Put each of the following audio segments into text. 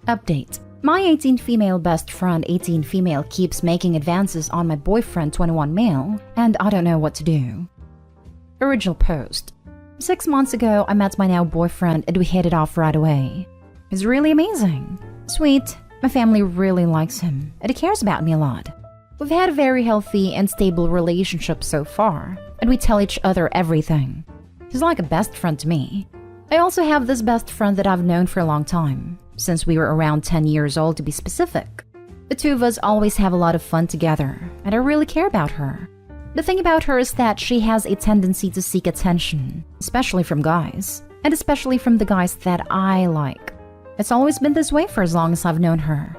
Update. My 18 female best friend 18 female keeps making advances on my boyfriend 21 male, and I don't know what to do. Original post. 6 months ago, I met my now boyfriend and we hit it off right away. He's really amazing. Sweet. My family really likes him, and he cares about me a lot. We've had a very healthy and stable relationship so far, and we tell each other everything. He's like a best friend to me. I also have this best friend that I've known for a long time, since we were around 10 years old to be specific. The two of us always have a lot of fun together, and I really care about her. The thing about her is that she has a tendency to seek attention, especially from guys, and especially from the guys that I like. It's always been this way for as long as I've known her.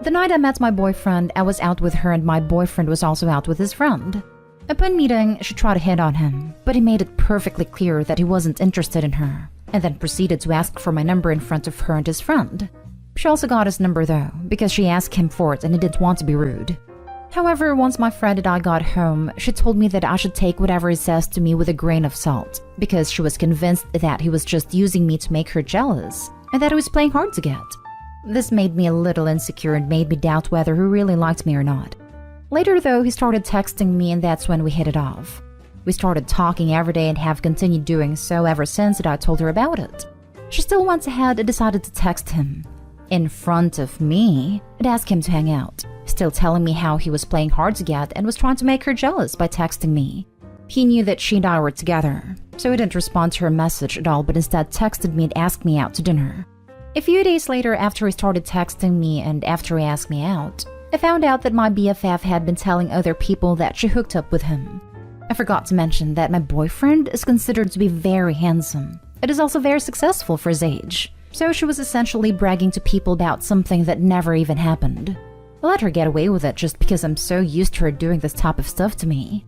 The night I met my boyfriend, I was out with her and my boyfriend was also out with his friend. Upon meeting, she tried to hit on him, but he made it perfectly clear that he wasn't interested in her, and then proceeded to ask for my number in front of her and his friend. She also got his number though, because she asked him for it and he didn't want to be rude. However, once my friend and I got home, she told me that I should take whatever he says to me with a grain of salt, because she was convinced that he was just using me to make her jealous, and that he was playing hard to get. This made me a little insecure and made me doubt whether he really liked me or not. Later though, he started texting me and that's when we hit it off. We started talking every day and have continued doing so ever since that I told her about it. She still went ahead and decided to text him in front of me and ask him to hang out, still telling me how he was playing hard to get and was trying to make her jealous by texting me. He knew that she and I were together, so he didn't respond to her message at all but instead texted me and asked me out to dinner. A few days later, after he started texting me and after he asked me out, I found out that my BFF had been telling other people that she hooked up with him. I forgot to mention that my boyfriend is considered to be very handsome. It is also very successful for his age, so she was essentially bragging to people about something that never even happened. I let her get away with it just because I'm so used to her doing this type of stuff to me.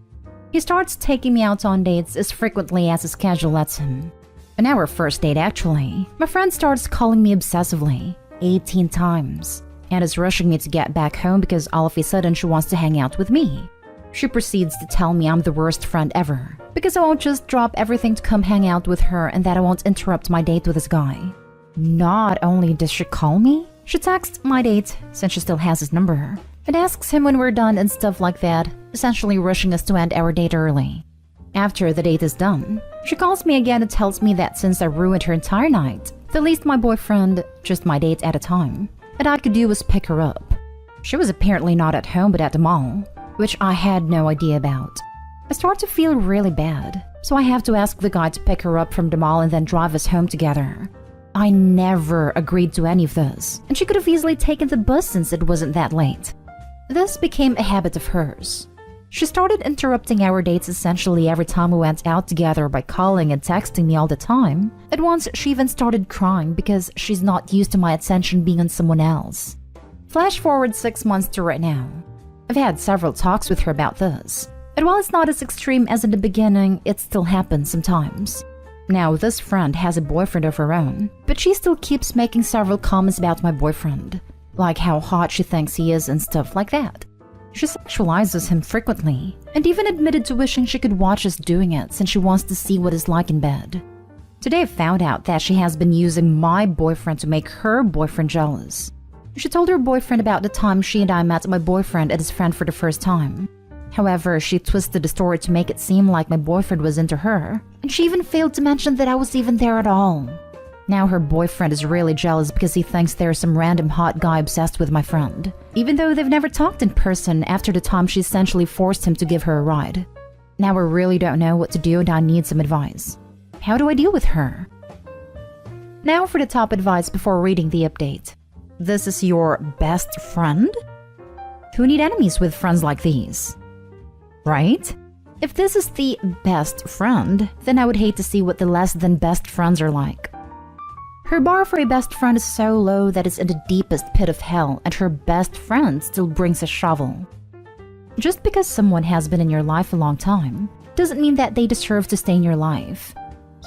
He starts taking me out on dates as frequently as his schedule lets him. On our first date actually, my friend starts calling me obsessively, 18 times, and is rushing me to get back home because all of a sudden she wants to hang out with me. She proceeds to tell me I'm the worst friend ever, because I won't just drop everything to come hang out with her and that I won't interrupt my date with this guy. Not only does she call me, she texts my date, since she still has his number, and asks him when we're done and stuff like that, essentially rushing us to end our date early. After the date is done, she calls me again and tells me that since I ruined her entire night, the least my boyfriend, just my date at a time, and I could do was pick her up. She was apparently not at home but at the mall, which I had no idea about. I start to feel really bad, so I have to ask the guy to pick her up from the mall and then drive us home together. I never agreed to any of this, and she could have easily taken the bus since it wasn't that late. This became a habit of hers. She started interrupting our dates essentially every time we went out together by calling and texting me all the time. At once, she even started crying because she's not used to my attention being on someone else. Flash forward 6 months to right now. I've had several talks with her about this, and while it's not as extreme as in the beginning, it still happens sometimes. Now, this friend has a boyfriend of her own, but she still keeps making several comments about my boyfriend, like how hot she thinks he is and stuff like that. She sexualizes him frequently, and even admitted to wishing she could watch us doing it since she wants to see what it's like in bed. Today I found out that she has been using my boyfriend to make her boyfriend jealous. She told her boyfriend about the time she and I met my boyfriend and his friend for the first time. However, she twisted the story to make it seem like my boyfriend was into her, and she even failed to mention that I was even there at all. Now her boyfriend is really jealous because he thinks there's some random hot guy obsessed with my friend, even though they've never talked in person after the time she essentially forced him to give her a ride. Now I really don't know what to do and I need some advice. How do I deal with her? Now for the top advice before reading the update. This is your best friend? Who need enemies with friends like these? Right? If this is the best friend, then I would hate to see what the less than best friends are like. Her bar for a best friend is so low that it's in the deepest pit of hell, and her best friend still brings a shovel. Just because someone has been in your life a long time doesn't mean that they deserve to stay in your life.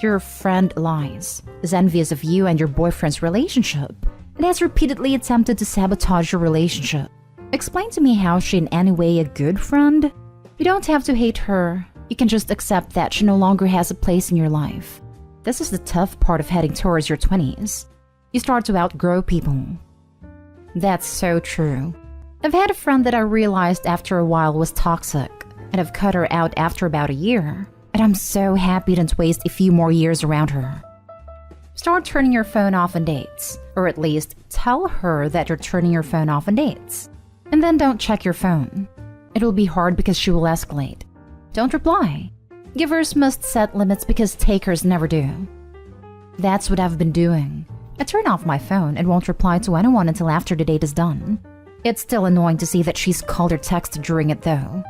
Your friend lies, is envious of you and your boyfriend's relationship, and has repeatedly attempted to sabotage your relationship. Explain to me how she in any way a good friend? You don't have to hate her, you can just accept that she no longer has a place in your life. This is the tough part of heading towards your 20s. You start to outgrow people. That's so true. I've had a friend that I realized after a while was toxic, and I've cut her out after about a year, and I'm so happy to waste a few more years around her. Start turning your phone off on dates, or at least tell her that you're turning your phone off on dates. And then don't check your phone. It will be hard because she will escalate. Don't reply. Givers must set limits because takers never do. That's what I've been doing. I turn off my phone and won't reply to anyone until after the date is done. It's still annoying to see that she's called or texted during it though.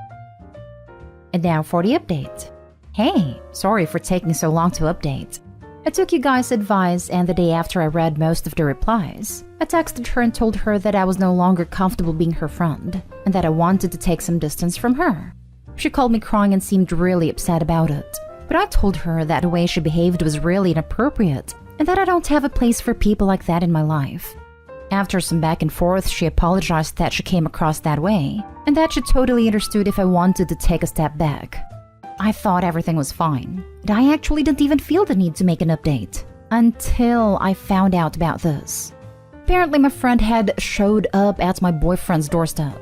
And now for the update. Hey, sorry for taking so long to update. I took you guys' advice, and the day after I read most of the replies, I texted her and told her that I was no longer comfortable being her friend, and that I wanted to take some distance from her. She called me crying and seemed really upset about it, but I told her that the way she behaved was really inappropriate, and that I don't have a place for people like that in my life. After some back and forth, she apologized that she came across that way, and that she totally understood if I wanted to take a step back. I thought everything was fine, and I actually didn't even feel the need to make an update, until I found out about this. Apparently my friend had showed up at my boyfriend's doorstep.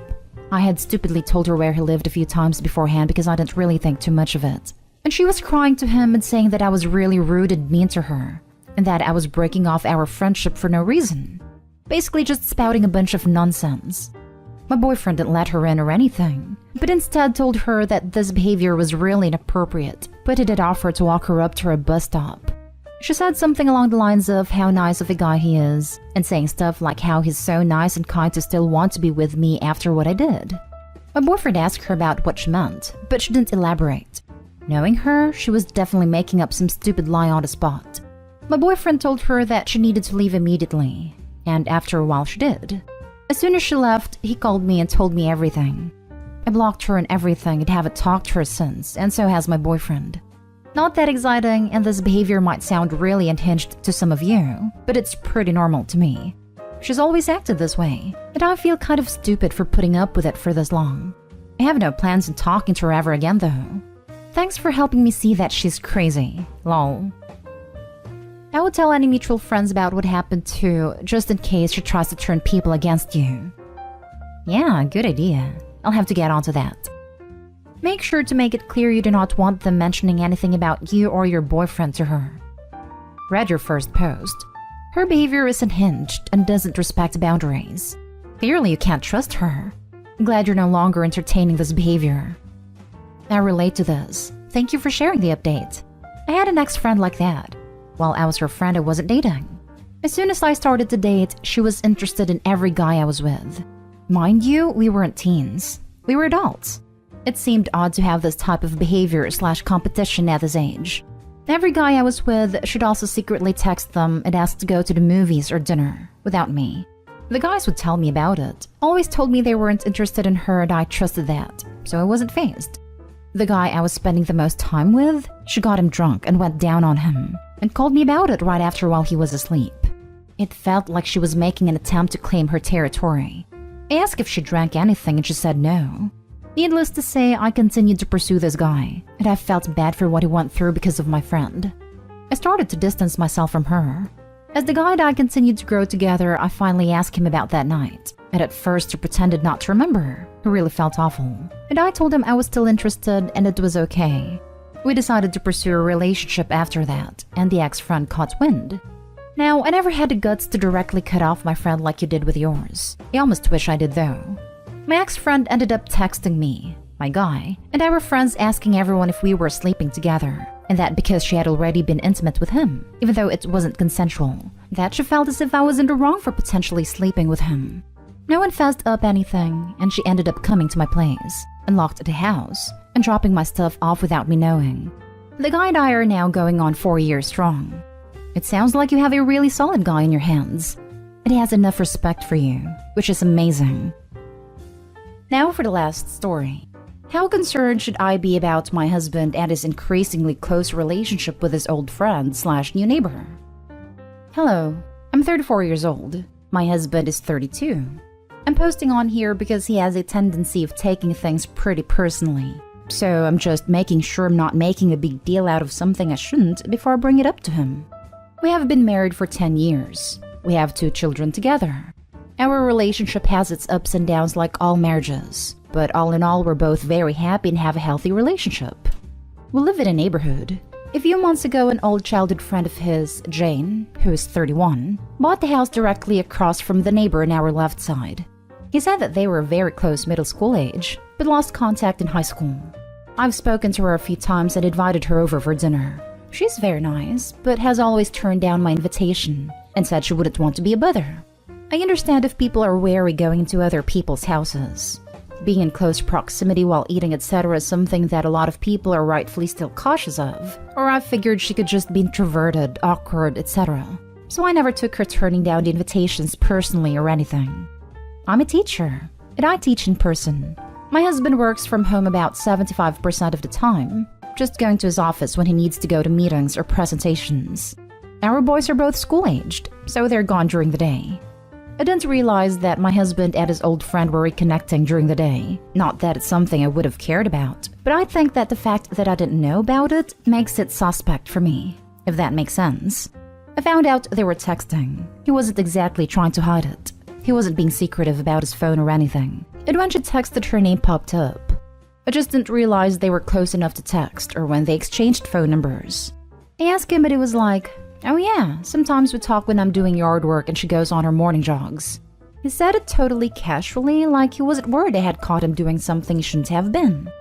I had stupidly told her where he lived a few times beforehand because I didn't really think too much of it. And she was crying to him and saying that I was really rude and mean to her, and that I was breaking off our friendship for no reason. Basically just spouting a bunch of nonsense. My boyfriend didn't let her in or anything, but instead told her that this behavior was really inappropriate, but he did offer to walk her up to her bus stop. She said something along the lines of how nice of a guy he is, and saying stuff like how he's so nice and kind to still want to be with me after what I did. My boyfriend asked her about what she meant, but she didn't elaborate. Knowing her, she was definitely making up some stupid lie on the spot. My boyfriend told her that she needed to leave immediately, and after a while she did. As soon as she left, he called me and told me everything. I blocked her and everything and haven't talked to her since, and so has my boyfriend. Not that exciting, and this behavior might sound really unhinged to some of you, but it's pretty normal to me. She's always acted this way, and I feel kind of stupid for putting up with it for this long. I have no plans on talking to her ever again though. Thanks for helping me see that she's crazy. Lol. I would tell any mutual friends about what happened too, just in case she tries to turn people against you. Yeah, good idea. I'll have to get onto that. Make sure to make it clear you do not want them mentioning anything about you or your boyfriend to her. Read your first post. Her behavior is unhinged and doesn't respect boundaries. Clearly you can't trust her. I'm glad you're no longer entertaining this behavior. I relate to this. Thank you for sharing the update. I had an ex-friend like that. While I was her friend, I wasn't dating. As soon as I started to date, she was interested in every guy I was with. Mind you, we weren't teens. We were adults. It seemed odd to have this type of behavior/competition at this age. Every guy I was with should also secretly text them and ask to go to the movies or dinner, without me. The guys would tell me about it, always told me they weren't interested in her and I trusted that, so I wasn't fazed. The guy I was spending the most time with, she got him drunk and went down on him, and called me about it right after while he was asleep. It felt like she was making an attempt to claim her territory. I asked if she drank anything and she said no. Needless to say, I continued to pursue this guy, and I felt bad for what he went through because of my friend. I started to distance myself from her. As the guy and I continued to grow together, I finally asked him about that night, and at first he pretended not to remember. He really felt awful, and I told him I was still interested and it was okay. We decided to pursue a relationship after that, and the ex-friend caught wind. Now, I never had the guts to directly cut off my friend like you did with yours. I almost wish I did though. My ex-friend ended up texting me, my guy, and I were friends asking everyone if we were sleeping together, and that because she had already been intimate with him, even though it wasn't consensual, that she felt as if I was in the wrong for potentially sleeping with him. No one fessed up anything, and she ended up coming to my place, unlocked the house, and dropping my stuff off without me knowing. The guy and I are now going on 4 years strong. It sounds like you have a really solid guy in your hands, and he has enough respect for you, which is amazing. Now for the last story. How concerned should I be about my husband and his increasingly close relationship with his old friend/new neighbor? Hello, I'm 34 years old. My husband is 32. I'm posting on here because he has a tendency of taking things pretty personally. So I'm just making sure I'm not making a big deal out of something I shouldn't before I bring it up to him. We have been married for 10 years. We have 2 children together. Our relationship has its ups and downs like all marriages, but all in all, we're both very happy and have a healthy relationship. We live in a neighborhood. A few months ago, an old childhood friend of his, Jane, who is 31, bought the house directly across from the neighbor on our left side. He said that they were very close middle school age, but lost contact in high school. I've spoken to her a few times and invited her over for dinner. She's very nice, but has always turned down my invitation and said she wouldn't want to be a bother. I understand if people are wary going into other people's houses. Being in close proximity while eating, etc. is something that a lot of people are rightfully still cautious of. Or I figured she could just be introverted, awkward, etc. So I never took her turning down the invitations personally or anything. I'm a teacher, and I teach in person. My husband works from home about 75% of the time, just going to his office when he needs to go to meetings or presentations. Our boys are both school-aged, so they're gone during the day. I didn't realize that my husband and his old friend were reconnecting during the day. Not that it's something I would have cared about, but I think that the fact that I didn't know about it makes it suspect for me, if that makes sense. I found out they were texting. He wasn't exactly trying to hide it. He wasn't being secretive about his phone or anything. And when she texted, her name popped up. I just didn't realize they were close enough to text or when they exchanged phone numbers. I asked him, but he was like, "Oh yeah, sometimes we talk when I'm doing yard work and she goes on her morning jogs." He said it totally casually, like he wasn't worried I had caught him doing something he shouldn't have been.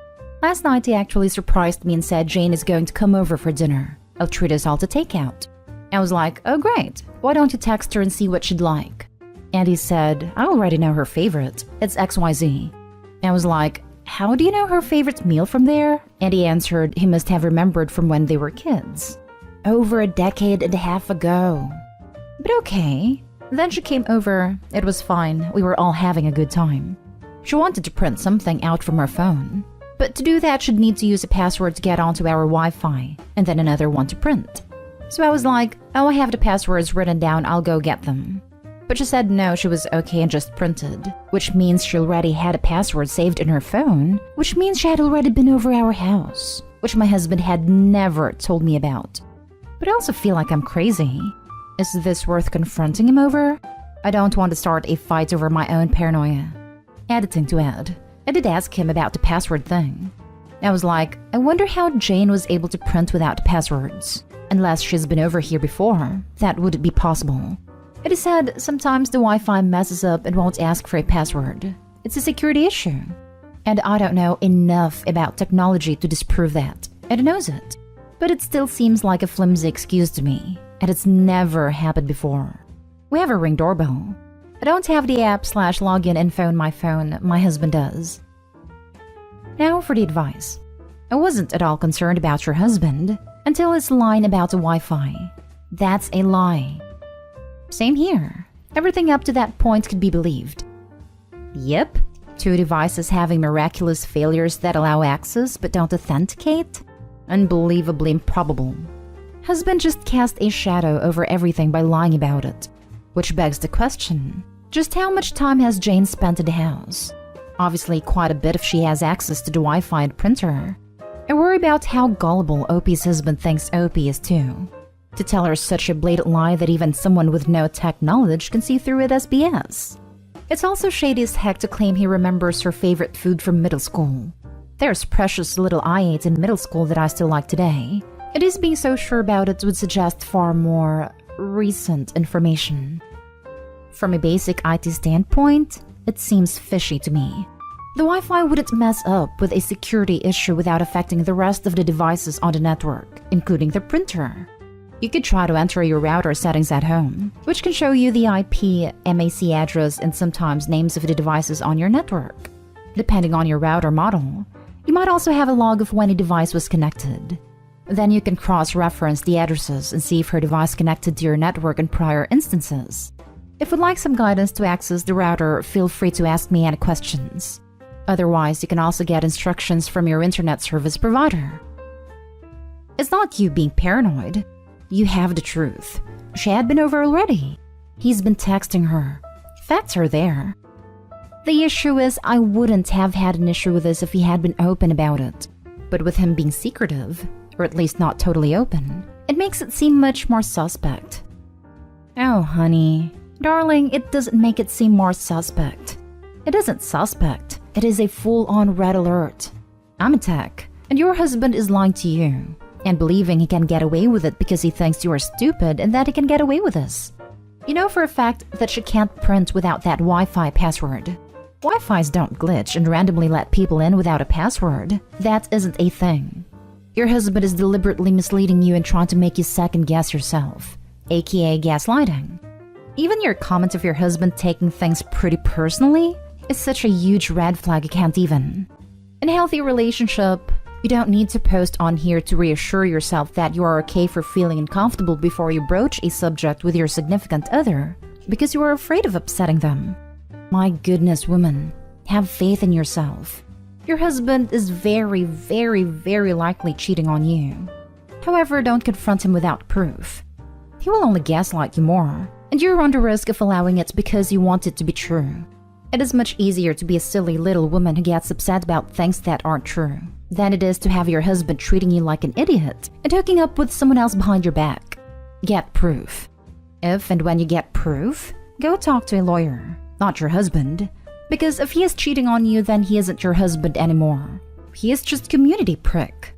Last night he actually surprised me and said Jane is going to come over for dinner. I'll treat us all to takeout. I was like, "Oh great, why don't you text her and see what she'd like?" And he said, "I already know her favorite. It's XYZ. I was like, "How do you know her favorite meal from there?" And he answered he must have remembered from when they were kids. Over a decade and a half ago. But okay. Then she came over. It was fine. We were all having a good time. She wanted to print something out from her phone. But to do that, she'd need to use a password to get onto our Wi-Fi, and then another one to print. So I was like, "Oh, I have the passwords written down. I'll go get them." But she said no, she was okay and just printed, which means she already had a password saved in her phone, which means she had already been over our house, which my husband had never told me about. But I also feel like I'm crazy. Is this worth confronting him over? I don't want to start a fight over my own paranoia. Editing to add, I did ask him about the password thing. I was like, I wonder how Jane was able to print without passwords. Unless she's been over here before, that wouldn't be possible. It is said sometimes the Wi-Fi messes up and won't ask for a password. It's a security issue. And I don't know enough about technology to disprove that. And it knows it. But it still seems like a flimsy excuse to me, and it's never happened before. We have a Ring doorbell. I don't have the app/login info on my phone, my husband does. Now for the advice. I wasn't at all concerned about your husband until his line about the Wi-Fi. That's a lie. Same here. Everything up to that point could be believed. Yep, 2 devices having miraculous failures that allow access but don't authenticate? Unbelievably improbable. Husband just cast a shadow over everything by lying about it. Which begs the question, just how much time has Jane spent in the house? Obviously quite a bit if she has access to the Wi-Fi and printer. I worry about how gullible Opie's husband thinks Opie is too. To tell her such a blatant lie that even someone with no tech knowledge can see through it as BS. It's also shady as heck to claim he remembers her favorite food from middle school. There's precious little I ate in middle school that I still like today. It is being so sure about it would suggest far more recent information. From a basic IT standpoint, it seems fishy to me. The Wi-Fi wouldn't mess up with a security issue without affecting the rest of the devices on the network, including the printer. You could try to enter your router settings at home, which can show you the IP, MAC address, and sometimes names of the devices on your network. Depending on your router model, you might also have a log of when a device was connected. Then you can cross-reference the addresses and see if her device connected to your network in prior instances. If you'd like some guidance to access the router, feel free to ask me any questions. Otherwise, you can also get instructions from your internet service provider. It's not you being paranoid. You have the truth. She had been over already. He's been texting her. Facts are there. The issue is I wouldn't have had an issue with this if he had been open about it. But with him being secretive, or at least not totally open, it makes it seem much more suspect. Oh, honey, Darling, it doesn't make it seem more suspect. It isn't suspect. It is a full-on red alert. I'm a tech, and your husband is lying to you and believing he can get away with it because he thinks you are stupid and that he can get away with this. You know for a fact that she can't print without that Wi-Fi password. Wi-Fis don't glitch and randomly let people in without a password. That isn't a thing. Your husband is deliberately misleading you and trying to make you second-guess yourself, aka gaslighting. Even your comment of your husband taking things pretty personally is such a huge red flag you can't even. In a healthy relationship, you don't need to post on here to reassure yourself that you are okay for feeling uncomfortable before you broach a subject with your significant other because you are afraid of upsetting them. My goodness, woman, have faith in yourself. Your husband is very, very, very likely cheating on you. However, don't confront him without proof. He will only gaslight you more, and you're on the risk of allowing it because you want it to be true. It is much easier to be a silly little woman who gets upset about things that aren't true than it is to have your husband treating you like an idiot and hooking up with someone else behind your back. Get proof. If and when you get proof, go talk to a lawyer, not your husband. Because if he is cheating on you, then he isn't your husband anymore. He is just community prick.